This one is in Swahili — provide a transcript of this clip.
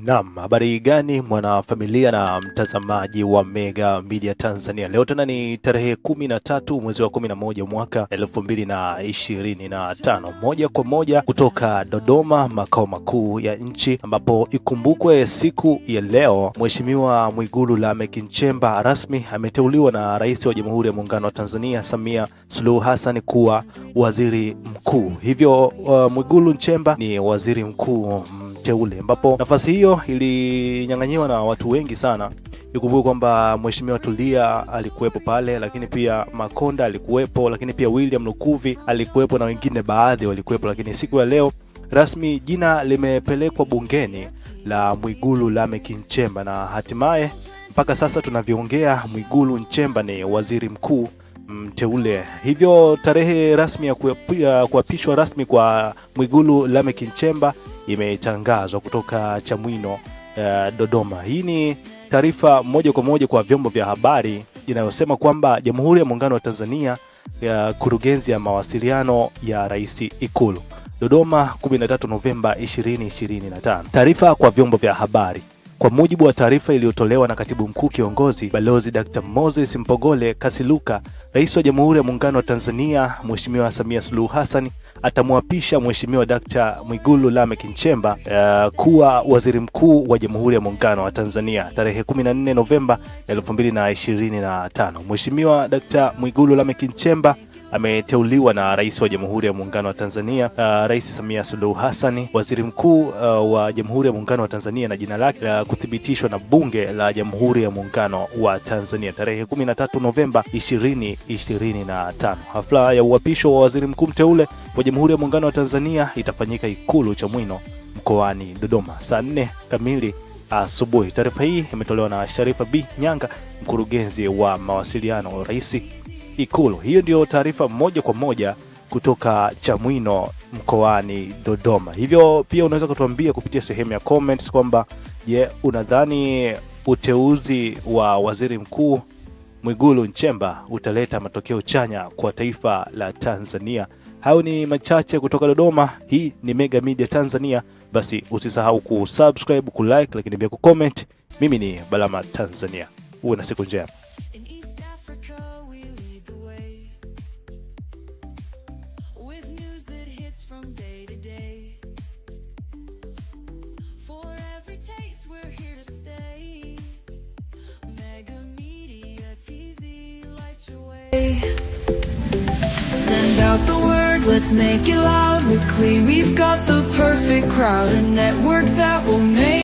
Naam, habari gani mwanafamilia na mtazamaji wa Mega Media Tanzania. Leo tena ni tarehe 13 mwezi wa 11 mwaka 2025. Moja kwa moja kutoka Dodoma, makao makuu ya nchi, ambapo ikumbukwe siku ya leo Mheshimiwa Mwigulu Lameck Nchemba rasmi ameteuliwa na Rais wa Jamhuri ya Muungano wa Tanzania Samia Suluhu Hassan kuwa waziri mkuu. Hivyo Mwigulu Nchemba ni waziri mkuu teule, ambapo nafasi hiyo ilinyang'anyiwa na watu wengi sana. Ikumbuke kwamba Mheshimiwa Tulia alikuwepo pale, lakini pia Makonda alikuwepo, lakini pia William Lukuvi alikuwepo na wengine baadhi walikuwepo, lakini siku ya leo rasmi jina limepelekwa bungeni la Mwigulu Lameck Nchemba, na hatimaye mpaka sasa tunavyoongea Mwigulu Nchemba ni waziri mkuu mteule. Hivyo tarehe rasmi ya kuapishwa rasmi kwa Mwigulu Lameck Nchemba imetangazwa kutoka Chamwino, Dodoma. Hii ni taarifa moja kwa moja kwa vyombo vya habari inayosema kwamba Jamhuri ya Muungano wa Tanzania ya kurugenzi ya mawasiliano ya Rais Ikulu, Dodoma, 13 Novemba 2025. Taarifa kwa vyombo vya habari. Kwa mujibu wa taarifa iliyotolewa na Katibu Mkuu Kiongozi Balozi Dr. Moses Mpogole Kasiluka, Rais wa Jamhuri ya Muungano wa Tanzania Mheshimiwa Samia Suluhu Hassan atamwapisha Mheshimiwa Dr. Mwigulu Lameck Nchemba kuwa waziri mkuu wa Jamhuri ya Muungano wa Tanzania tarehe 14 Novemba 2025. Mheshimiwa Dr. Mwigulu Lameck Nchemba ameteuliwa na Rais wa Jamhuri ya Muungano wa Tanzania Rais Samia Suluhu Hassan waziri mkuu wa Jamhuri ya Muungano wa Tanzania, na jina lake kuthibitishwa na Bunge la Jamhuri ya Muungano wa Tanzania tarehe 13 Novemba 2025. Hafla ya uapisho wa waziri mkuu mteule wa Jamhuri ya Muungano wa Tanzania itafanyika Ikulu Chamwino mkoani Dodoma saa 4 kamili asubuhi. Taarifa hii imetolewa na Sharifa B. Nyanga, mkurugenzi wa mawasiliano Rais Ikulu. Hiyo ndio taarifa moja kwa moja kutoka Chamwino mkoani Dodoma. Hivyo pia unaweza kutuambia kupitia sehemu ya comments kwamba unadhani uteuzi wa waziri mkuu Mwigulu Nchemba utaleta matokeo chanya kwa taifa la Tanzania? Hao ni machache kutoka Dodoma. Hii ni Mega Media Tanzania. Basi usisahau kusubscribe, kulike, lakini pia kucomment. Mimi ni Balama Tanzania. Uwe na siku njema. From day to day, for every taste we're here to stay. Mega Media TZ lights your way. Send out the word, let's make it loud with Clee. We've got the perfect crowd, a network that will make